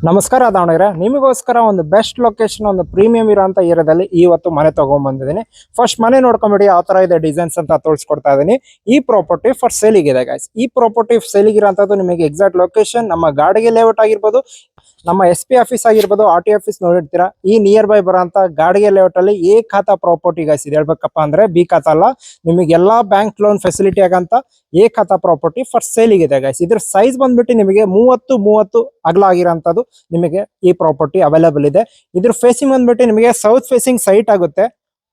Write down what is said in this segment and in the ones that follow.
ನಮಸ್ಕಾರ ದಾವಣಗೆರೆ, ನಿಮಗೋಸ್ಕರ ಒಂದು ಬೆಸ್ಟ್ ಲೊಕೇಶನ್, ಒಂದು ಪ್ರೀಮಿಯಂ ಇರೋಂಥ ಏರಿಯಾದಲ್ಲಿ ಇವತ್ತು ಮನೆ ತಗೊಂಡ್ಬಂದಿದ್ದೀನಿ. ಫಸ್ಟ್ ಮನೆ ನೋಡ್ಕೊಂಬಿಡಿ, ಯಾವ ತರ ಇದೆ ಡಿಸೈನ್ಸ್ ಅಂತ ತೋರಿಸ್ಕೊಡ್ತಾ ಇದ್ದೀನಿ. ಈ ಪ್ರಾಪರ್ಟಿ ಫಾರ್ ಸೇಲಿಗಿದೆ ಗೈಸ್. ಈ ಪ್ರಾಪರ್ಟಿ ಸೇಲಿಗಿರೋಂಥದ್ದು ನಿಮಗೆ ಎಕ್ಸಾಕ್ಟ್ ಲೊಕೇಶನ್ ನಮ್ಮ ಗಾಡಿಗೆ ಲೇಔಟ್ ಆಗಿರ್ಬೋದು, ನಮ್ಮ SP ಆಫೀಸ್ ಆಗಿರ್ಬೋದು, RT ಆಫೀಸ್ ನೋಡಿರ್ತೀರಾ. ಈ ನಿಯರ್ ಬೈ ಬರೋಂಥ ಗಾಡಿಗೆ ಲೇಔಟ್ ಅಲ್ಲಿ ಎ ಖಾತಾ ಪ್ರಾಪರ್ಟಿ ಗೈಸ್. ಇದು ಹೇಳ್ಬೇಕಪ್ಪ ಅಂದ್ರೆ ಬಿ ಖಾತಾ ಅಲ್ಲ, ನಿಮಗೆಲ್ಲಾ ಬ್ಯಾಂಕ್ ಲೋನ್ ಫೆಸಿಲಿಟಿ ಆಗಂತ ಎ ಖಾತಾ ಪ್ರಾಪರ್ಟಿ ಫಾರ್ ಸೇಲಿಗಿದೆ ಗೈಸ್. ಇದ್ರ ಸೈಜ್ ಬಂದ್ಬಿಟ್ಟು ನಿಮಗೆ 30 ಅಗಲ ಆಗಿರೋಂಥದ್ದು ನಿಮಗೆ ಈ ಪ್ರಾಪರ್ಟಿ ಅವೈಲೇಬಲ್ ಇದೆ. ಇದ್ರ ಫೇಸಿಂಗ್ ಬಂದ್ಬಿಟ್ಟು ನಿಮಗೆ ಸೌತ್ ಫೇಸಿಂಗ್ ಸೈಟ್ ಆಗುತ್ತೆ.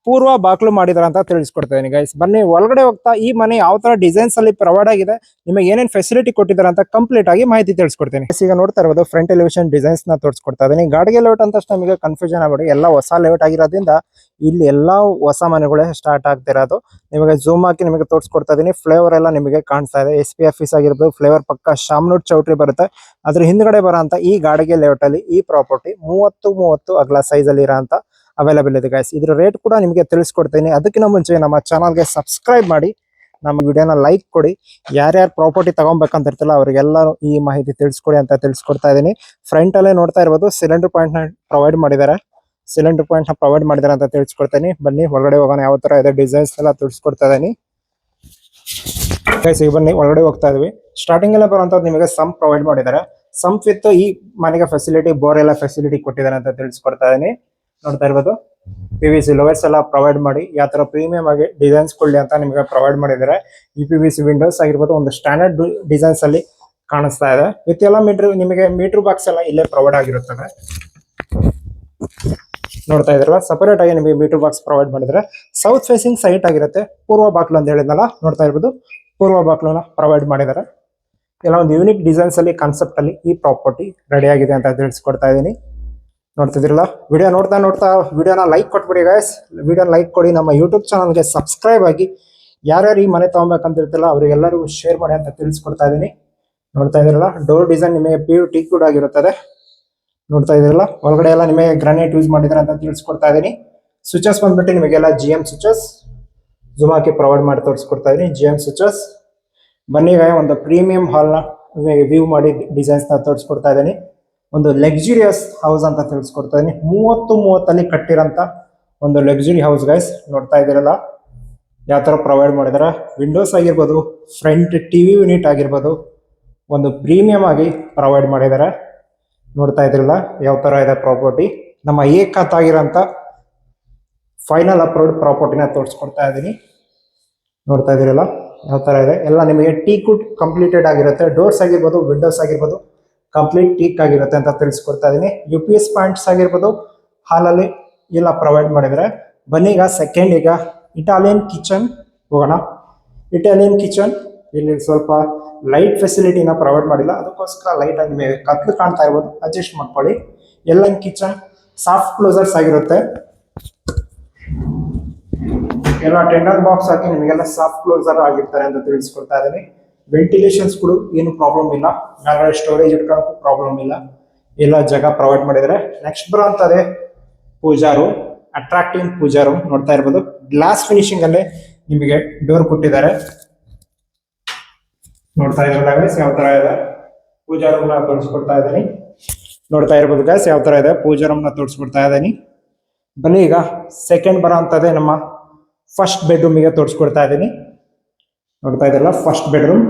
ಪೂರ್ವ ಬಾಕ್ಲು ಮಾಡಿದಾರ ಅಂತ ತಿಳಿಸ್ಕೊಡ್ತೇನೆ ಗೈಸ್. ಬನ್ನಿ ಒಳಗಡೆ ಹೋಗ್ತಾ ಈ ಮನೆ ಯಾವ ತರ ಡಿಸೈನ್ಸ್ ಅಲ್ಲಿ ಪ್ರೊವೈಡ್ ಆಗಿದೆ, ನಿಮಗೆ ಏನೇನ್ ಫೆಸಿಲಿಟಿ ಕೊಟ್ಟಿದ್ದಾರೆ ಅಂತ ಕಂಪ್ಲೀಟ್ ಆಗಿ ಮಾಹಿತಿ ತಿಳಿಸ್ಕೊಡ್ತೀನಿ. ಈಗ ನೋಡ್ತಾ ಇರೋದು ಫ್ರಂಟ್ ಎಲಿವೇಶನ್ ಡಿಸೈನ್ಸ್ ನ ತೋರಿಸ್ಕೊಡ್ತಾ ಇದೀನಿ. ಗಾಡಿಗೆ ಲೇಔಟ್ ಅಂತ ನಮಗೆ ಕನ್ಫ್ಯೂಷನ್ ಆಗಬೇಡಿ, ಎಲ್ಲ ಹೊಸ ಲೇಔಟ್ ಆಗಿರೋದ್ರಿಂದ ಇಲ್ಲಿ ಎಲ್ಲಾ ಹೊಸ ಮನೆಗಳೇ ಸ್ಟಾರ್ಟ್ ಆಗ್ತಿರೋದು. ನಿಮಗೆ ಝೂಮ್ ಹಾಕಿ ನಿಮಗೆ ತೋರಿಸ್ಕೊಡ್ತಾ ಇದೀನಿ. ಫ್ಲೇವರ್ ಎಲ್ಲ ನಿಮಗೆ ಕಾಣಿಸ್ತಾ ಇದೆ. SP ಆಫೀಸ್ ಆಗಿರ್ಬೋದು, ಫ್ಲೇವರ್ ಪಕ್ಕ ಶಾಮ್ನೂರ್ ಚೌಟ್ರಿ ಬರುತ್ತೆ. ಅದ್ರ ಹಿಂದ್ಗಡೆ ಬರೋಂತ ಈ ಗಾಡಿಗೆ ಲೇಔಟ್ ಅಲ್ಲಿ ಈ ಪ್ರಾಪರ್ಟಿ 30 ಅಗಲ ಸೈಜ್ ಅಲ್ಲಿ ಇರೋಂತ ಅವೈಲೇಬಲ್ ಇದೆ ಗೈಸ್. ಇದ್ರ ರೇಟ್ ಕೂಡ ನಿಮಗೆ ತಿಳಿಸ್ಕೊಡ್ತೀನಿ. ಅದಕ್ಕಿಂತ ಮುಂಚೆ ನಮ್ಮ ಚಾನಲ್ಗೆ ಸಬ್ಸ್ಕ್ರೈಬ್ ಮಾಡಿ, ನಮ್ಮ ವಿಡಿಯೋನ ಲೈಕ್ ಕೊಡಿ. ಯಾರ್ಯಾರು ಪ್ರಾಪರ್ಟಿ ತಗೊಬೇಕಂತ ಇರ್ತಲ್ಲ ಅವರಿಗೆಲ್ಲರೂ ಈ ಮಾಹಿತಿ ತಿಳಿಸ್ಕೊಡಿ ಅಂತ ತಿಳಿಸ್ಕೊಡ್ತಾ ಇದೀನಿ. ಫ್ರಂಟ್ ಅಲ್ಲೇ ನೋಡ್ತಾ ಇರ್ಬೋದು, ಸಿಲಿಂಡರ್ ಪಾಯಿಂಟ್ ನ ಪ್ರೊವೈಡ್ ಮಾಡಿದ್ದಾರೆ. ಅಂತ ತಿಳಿಸ್ಕೊಡ್ತೀನಿ. ಬನ್ನಿ ಒಳಗಡೆ ಹೋಗೋಣ. ಯಾವ ತರ ಇದೆ ಡಿಸೈನ್ಸ್ ಎಲ್ಲ ತಿಳಿಸ್ಕೊಡ್ತಾ ಇದೀನಿ ಗೈಸ್. ಈಗ ಬನ್ನಿ ಒಳಗಡೆ ಹೋಗ್ತಾ ಇದೀವಿ. ಸ್ಟಾರ್ಟಿಂಗ್ ಎಲ್ಲ ಬರುವಂತದ್ದು ನಿಮಗೆ ಸಂಪ್ ಪ್ರೊವೈಡ್ ಮಾಡಿದ್ದಾರೆ. ಸಂಪ್ ವಿತ್ ಈ ಮನೆಗೆ ಫೆಸಿಲಿಟಿ, ಬೋರ್ ಎಲ್ಲ ಫೆಸಿಲಿಟಿ ಕೊಟ್ಟಿದ್ದಾರೆ ಅಂತ ತಿಳಿಸ್ಕೊಡ್ತಾ ಇದೀನಿ. ನೋಡ್ತಾ ಇರ್ಬೋದು, PVC ಲೋವರ್ಸ್ ಎಲ್ಲ ಪ್ರೊವೈಡ್ ಮಾಡಿ ಯಾವ ತರ ಪ್ರೀಮಿಯಂ ಆಗಿ ಡಿಸೈನ್ಸ್ ಕೊಡ್ಲಿ ಅಂತ ನಿಮಗೆ ಪ್ರೊವೈಡ್ ಮಾಡಿದ್ದಾರೆ. ಈ PVC ವಿಂಡೋಸ್ ಆಗಿರ್ಬೋದು ಒಂದು ಸ್ಟ್ಯಾಂಡರ್ಡ್ ಡಿಸೈನ್ಸ್ ಅಲ್ಲಿ ಕಾಣಿಸ್ತಾ ಇದೆ. ವಿತ್ ಎಲ್ಲ ನಿಮಗೆ ಮೀಟರ್ ಬಾಕ್ಸ್ ಎಲ್ಲ ಇಲ್ಲೇ ಪ್ರೊವೈಡ್ ಆಗಿರುತ್ತದೆ. ನೋಡ್ತಾ ಇದ್ರಲ್ಲ, ಸಪರೇಟ್ ಆಗಿ ನಿಮಗೆ ಮೀಟರ್ ಬಾಕ್ಸ್ ಪ್ರೊವೈಡ್ ಮಾಡಿದ್ರೆ. ಸೌತ್ ಫೇಸಿಂಗ್ ಸೈಟ್ ಆಗಿರುತ್ತೆ. ಪೂರ್ವ ಬಾಕ್ಲು ಅಂತ ಹೇಳಿದ್ನಲ್ಲ, ನೋಡ್ತಾ ಇರ್ಬೋದು, ಪೂರ್ವ ಬಾಕ್ಲನ್ನ ಪ್ರೊವೈಡ್ ಮಾಡಿದ್ದಾರೆ. ಎಲ್ಲ ಒಂದು ಯೂನಿಕ್ ಡಿಸೈನ್ಸ್ ಅಲ್ಲಿ ಕಾನ್ಸೆಪ್ಟ್ ಅಲ್ಲಿ ಈ ಪ್ರಾಪರ್ಟಿ ರೆಡಿ ಆಗಿದೆ ಅಂತ ತಿಳಿಸ್ಕೊಡ್ತಾ ಇದೀನಿ. ನೋಡ್ತಿದ್ರಲ್ಲ, ವಿಡಿಯೋ ನೋಡ್ತಾ ವಿಡಿಯೋನ ಲೈಕ್ ಕೊಟ್ಬಿಡಿ ಗೈಸ್. ವಿಡಿಯೋ ಲೈಕ್ ಕೊಡಿ, ನಮ್ಮ ಯೂಟ್ಯೂಬ್ ಚಾನಲ್ಗೆ ಸಬ್ಸ್ಕ್ರೈಬ್ ಆಗಿ. ಯಾರ್ಯಾರು ಈ ಮನೆ ತಗೊಬೇಕಂತ ಇರ್ತಿಲ್ಲ ಅವರಿಗೆಲ್ಲರಿಗೂ ಶೇರ್ ಮಾಡಿ ಅಂತ ತಿಳಿಸ್ಕೊಡ್ತಾ ಇದೀನಿ. ನೋಡ್ತಾ ಇದ್ರಲ್ಲ, ಡೋರ್ ಡಿಸೈನ್ ನಿಮಗೆ PU ಟೀಕ್ ವುಡ್ ಆಗಿರುತ್ತದೆ. ನೋಡ್ತಾ ಇದ್ರಲ್ಲ, ಒಳಗಡೆ ಎಲ್ಲ ನಿಮಗೆ ಗ್ರಾನೈಟ್ ಯೂಸ್ ಮಾಡಿದ್ರೆ ಅಂತ ತಿಳಿಸ್ಕೊಡ್ತಾ ಇದೀನಿ. ಸ್ವಿಚಸ್ ಬಂದ್ಬಿಟ್ಟು ನಿಮಗೆಲ್ಲ GM ಸ್ವಿಚಸ್ ಝೂಮ್ ಹಾಕಿ ಪ್ರೊವೈಡ್ ಮಾಡಿ ತೋರಿಸ್ಕೊಡ್ತಾ ಇದೀನಿ. GM switches. ಬನ್ನಿ ಒಂದು ಪ್ರೀಮಿಯಂ ಹಾಲ್ ನ ವ್ಯೂ ಮಾಡಿ ಡಿಸೈನ್ಸ್ ನ ತೋರಿಸ್ಕೊಡ್ತಾ ಇದೀನಿ. ಒಂದು ಲಕ್ಸುರಿಯಸ್ ಹೌಸ್ ಅಂತ ತಿಳಿಸ್ಕೊಡ್ತಾ ಇದೀನಿ. 30 ಕಟ್ಟಿರಂತ ಒಂದು ಲಕ್ಸುರಿ ಹೌಸ್ ಗೈಸ್. ನೋಡ್ತಾ ಇದ್ದೀರಲ್ಲ ಯಾವ ತರ ಪ್ರೊವೈಡ್ ಮಾಡಿದಾರೆ. ವಿಂಡೋಸ್ ಆಗಿರ್ಬೋದು, ಫ್ರಂಟ್ TV ಯೂನಿಟ್ ಆಗಿರ್ಬೋದು, ಒಂದು ಪ್ರೀಮಿಯಂ ಆಗಿ ಪ್ರೊವೈಡ್ ಮಾಡಿದ್ದಾರೆ. ನೋಡ್ತಾ ಇದ್ರಲ್ಲ ಯಾವ ತರ ಇದೆ ಪ್ರಾಪರ್ಟಿ. ನಮ್ಮ ಏಕಾತಾಗಿರೋಂಥ ಫೈನಲ್ ಅಪ್ರೂವ್ಡ್ ಪ್ರಾಪರ್ಟಿನ ತೋರಿಸ್ಕೊಡ್ತಾ ಇದ್ದೀನಿ. ನೋಡ್ತಾ ಇದ್ದೀರಲ್ಲ ಯಾವ ತರ ಇದೆ. ಎಲ್ಲ ನಿಮಗೆ ಟೀಕ್ ವುಡ್ ಕಂಪ್ಲೀಟೆಡ್ ಆಗಿರುತ್ತೆ. ಡೋರ್ಸ್ ಆಗಿರ್ಬೋದು, ವಿಂಡೋಸ್ ಆಗಿರ್ಬೋದು ಕಂಪ್ಲೀಟ್ ಟೀಕ್ ಆಗಿರುತ್ತೆ ಅಂತ ತಿಳಿಸ್ಕೊಡ್ತಾ ಇದೀನಿ. UPS ಪಾಯಿಂಟ್ಸ್ ಆಗಿರ್ಬೋದು ಹಾಲಲ್ಲಿ ಎಲ್ಲ ಪ್ರೊವೈಡ್ ಮಾಡಿದ್ರೆ. ಬನ್ನಿ ಈಗ ಸೆಕೆಂಡ್, ಈಗ ಇಟಾಲಿಯನ್ ಕಿಚನ್ ಹೋಗೋಣ. ಇಟಾಲಿಯನ್ ಕಿಚನ್ ಇಲ್ಲಿ ಸ್ವಲ್ಪ ಲೈಟ್ ಫೆಸಿಲಿಟಿನ ಪ್ರೊವೈಡ್ ಮಾಡಿಲ್ಲ, ಅದಕ್ಕೋಸ್ಕರ ಲೈಟ್ ಆಗಿ ನಿಮಗೆ ಕತ್ಲು ಕಾಣ್ತಾ ಇರ್ಬೋದು, ಅಡ್ಜಸ್ಟ್ ಮಾಡ್ಕೊಳ್ಳಿ. ಎಲ್ಲ ಕಿಚನ್ ಸಾಫ್ಟ್ ಕ್ಲೋಸರ್ಸ್ ಆಗಿರುತ್ತೆ. ಎಲ್ಲ ಟೆಂಡರ್ ಬಾಕ್ಸ್ ಹಾಕಿ ನಿಮಗೆಲ್ಲ ಸಾಫ್ಟ್ ಕ್ಲೋಸರ್ ಆಗಿರ್ತಾರೆ ಅಂತ ತಿಳಿಸ್ಕೊಡ್ತಾ ಇದೀನಿ. ವೆಂಟಿಲೇಷನ್ಸ್ ಕೂಡ ಏನು ಪ್ರಾಬ್ಲಮ್ ಇಲ್ಲ. ಮೇಲ್ಗಡೆ ಸ್ಟೋರೇಜ್ ಇಟ್ಕೊಳ್ಳೋಕ್ಕೂ ಪ್ರಾಬ್ಲಮ್ ಇಲ್ಲ. ಎಲ್ಲ ಜಾಗ ಪ್ರೊವೈಡ್ ಮಾಡಿದರೆ. ನೆಕ್ಸ್ಟ್ ಬರೋಂಥದ್ದೇ ಪೂಜಾ ರೂಮ್, ಅಟ್ರಾಕ್ಟಿವ್ ಪೂಜಾ ರೂಮ್. ನೋಡ್ತಾ ಇರ್ಬೋದು, ಗ್ಲಾಸ್ ಫಿನಿಶಿಂಗ್ ಅಲ್ಲೇ ನಿಮಗೆ ಡೋರ್ ಕೊಟ್ಟಿದ್ದಾರೆ. ನೋಡ್ತಾ ಇದ್ರಲ್ಲ ಗೈಸ್ ಯಾವ ತರ ಇದೆ ಪೂಜಾ ರೂಮ್ ನ ತೋರಿಸ್ಕೊಡ್ತಾ ಇದ್ದೀನಿ. ನೋಡ್ತಾ ಇರ್ಬೋದು ಗೈಸ್ ಯಾವ ತರ ಇದೆ ಪೂಜಾ ರೂಮ್ ನ ತೋರಿಸ್ಕೊಡ್ತಾ ಇದ್ದೀನಿ. ಬನ್ನಿ ಈಗ ಸೆಕೆಂಡ್ ಬರೋಂಥದ್ದೇ ನಮ್ಮ ಫಸ್ಟ್ ಬೆಡ್ರೂಮಿಗೆ ತೋರಿಸ್ಕೊಡ್ತಾ ಇದ್ದೀನಿ. ನೋಡ್ತಾ ಇದ್ರಲ್ಲ, ಫಸ್ಟ್ ಬೆಡ್ರೂಮ್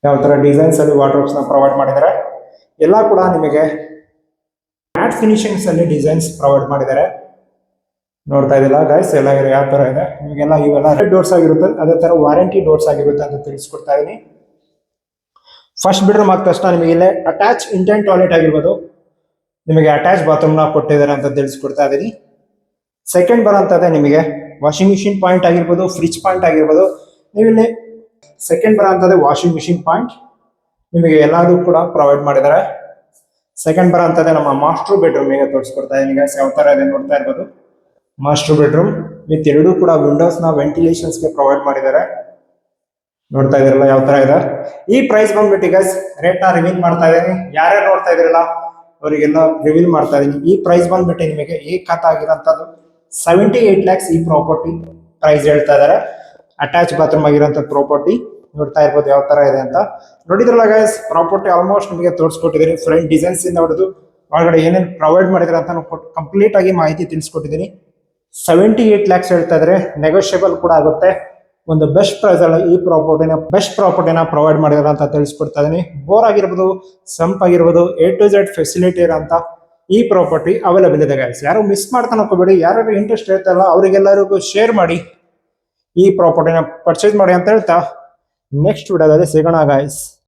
ಯಾವ ತರ ಡಿಸೈನ್ಸ್ ಅಲ್ಲಿ ವಾರ್ಡ್ರೋಬ್ಸ್ ನ ಪ್ರೊವೈಡ್ ಮಾಡಿದ್ದಾರೆ. ಎಲ್ಲ ಕೂಡ ನಿಮಗೆ ಮ್ಯಾಟ್ ಫಿನಿಶಿಂಗ್ಸ್ ಅಲ್ಲಿ ಡಿಸೈನ್ಸ್ ಪ್ರೊವೈಡ್ ಮಾಡಿದ್ದಾರೆ. ನೋಡ್ತಾ ಇದ್ದಿಲ್ಲ ಗೈಸ್ ಎಲ್ಲ ಯಾವ ತರ ಇದೆ. ನಿಮಗೆಲ್ಲ ಇವೆಲ್ಲ ರೆಡ್ ಡೋರ್ಸ್ ಆಗಿರುತ್ತೆ, ಅದೇ ತರ ವಾರಂಟಿ ಡೋರ್ಸ್ ಆಗಿರುತ್ತೆ ಅಂತ ತಿಳಿಸ್ಕೊಡ್ತಾ ಇದೀನಿ. ಫಸ್ಟ್ ಬೆಡ್ರೂಮ್ ಆದ ತಕ್ಷಣ ನಿಮಗೆ ಇಲ್ಲೇ ಅಟ್ಯಾಚ್ ಇಂಟೆಂಟ್ ಟಾಯ್ಲೆಟ್ ಆಗಿರ್ಬೋದು, ನಿಮಗೆ ಅಟ್ಯಾಚ್ ಬಾತ್ರೂಮ್ ನ ಕೊಟ್ಟಿದ್ದಾರೆ ಅಂತ ತಿಳಿಸ್ಕೊಡ್ತಾ ಇದೀನಿ. ಸೆಕೆಂಡ್ ಬರೋಂಥದ್ದೇ ನಿಮಗೆ ವಾಷಿಂಗ್ ಮಿಷಿನ್ ಪಾಯಿಂಟ್ ಆಗಿರ್ಬೋದು, ಫ್ರಿಜ್ ಪಾಯಿಂಟ್ ಆಗಿರ್ಬೋದು. ನೀವಿಲ್ಲಿ ಸೆಕೆಂಡ್ ಬರೋಂಥದ್ದೇ ವಾಷಿಂಗ್ ಮಿಷಿನ್ ಪಾಯಿಂಟ್ ನಿಮಗೆ ಎಲ್ಲದೂ ಕೂಡ ಪ್ರೊವೈಡ್ ಮಾಡಿದ್ದಾರೆ. ಸೆಕೆಂಡ್ ಬರೋಂಥದ್ದೇ ನಮ್ಮ ಮಾಸ್ಟರ್ ಬೆಡ್ರೂಮ್ ಈಗ ತೋರಿಸ್ಕೊಡ್ತಾ ಇದೀನಿ ಗೈಸ್ ಯಾವ ತರ ಇದೆ ನೋಡ್ತಾ ಇರ್ಬೋದು. ಮಾಸ್ಟರ್ ಬೆಡ್ರೂಮ್ ವಿತ್ ಎರಡೂ ಕೂಡ ವಿಂಡೋಸ್ ನ ವೆಂಟಿಲೇಷನ್ಸ್ ಗೆ ಪ್ರೊವೈಡ್ ಮಾಡಿದ್ದಾರೆ. ನೋಡ್ತಾ ಇದ್ರಲ್ಲ ಯಾವ ತರ ಇದೆ. ಈ ಪ್ರೈಸ್ ಬಂದ್ಬಿಟ್ಟು ಗೈಸ್ ರೇಟ್ ನ ರಿವೀಲ್ ಮಾಡ್ತಾ ಇದೀನಿ. ಯಾರ್ಯಾರು ನೋಡ್ತಾ ಇದ್ರಲ್ಲ ಅವರಿಗೆಲ್ಲ ರಿವೀಲ್ ಮಾಡ್ತಾ ಇದೀನಿ. ಈ ಪ್ರೈಸ್ ಬಂದ್ಬಿಟ್ಟು ನಿಮಗೆ ಏಕಾತ ಆಗಿರೋಂಥದ್ದು 78 lakhs ಈ ಪ್ರಾಪರ್ಟಿ ಪ್ರೈಸ್ ಹೇಳ್ತಾ ಇದಾರೆ. ಅಟ್ಯಾಚ್ ಬಾತ್ರೂಮ್ ಆಗಿರೋಂಥ ಪ್ರಾಪರ್ಟಿ ನೋಡ್ತಾ ಇರ್ಬೋದು ಯಾವ ತರ ಇದೆ ಅಂತ. ನೋಡಿದ್ರಲ್ಲ ಗೈಸ್, ಪ್ರಾಪರ್ಟಿ ಆಲ್ಮೋಸ್ಟ್ ನಿಮಗೆ ತೋರಿಸ್ಕೊಟ್ಟಿದ್ದೀನಿ. ಫ್ರಂಟ್ ಡಿಸೈನ್ಸ್ ಇಂದ ಹೊಡೆದು ಒಳಗಡೆ ಏನೇನು ಪ್ರೊವೈಡ್ ಮಾಡಿದ್ರೆ ಅಂತ ಕಂಪ್ಲೀಟ್ ಆಗಿ ಮಾಹಿತಿ ತಿಳಿಸ್ಕೊಟ್ಟಿದ್ದೀನಿ. 78 lakhs ಹೇಳ್ತಾ ಇದ್ರೆ, ನೆಗೋಷಿಯಬಲ್ ಕೂಡ ಆಗುತ್ತೆ. ಒಂದು ಬೆಸ್ಟ್ ಪ್ರೈಸ್ ಅಲ್ಲಿ ಈ ಪ್ರಾಪರ್ಟಿನ ಪ್ರೊವೈಡ್ ಮಾಡಿದಾರೆ ಅಂತ ತಿಳಿಸ್ಕೊಡ್ತಾ ಇದೀನಿ. ಬೋರ್ ಆಗಿರ್ಬೋದು, ಸಂಪ್ ಆಗಿರ್ಬೋದು, A to Z ಫೆಸಿಲಿಟಿ ಇರೋಂತ ಈ ಪ್ರಾಪರ್ಟಿ ಅವೈಲೇಬಲ್ ಇದೆ ಗೈಸ್. ಯಾರು ಮಿಸ್ ಮಾಡ್ತಾನೆ ಹೋಗಬೇಡಿ. ಯಾರು ಇಂಟ್ರೆಸ್ಟ್ ಇರ್ತಲ್ಲ ಅವರಿಗೆಲ್ಲರಿಗೂ ಶೇರ್ ಮಾಡಿ, ಈ ಪ್ರಾಪರ್ಟಿನ ಪರ್ಚೇಸ್ ಮಾಡಿ ಅಂತ ಹೇಳ್ತಾ ನೆಕ್ಸ್ಟ್ ವಿಡಿಯೋದಲ್ಲಿ ಸಿಗೋಣ ಗೈಸ್.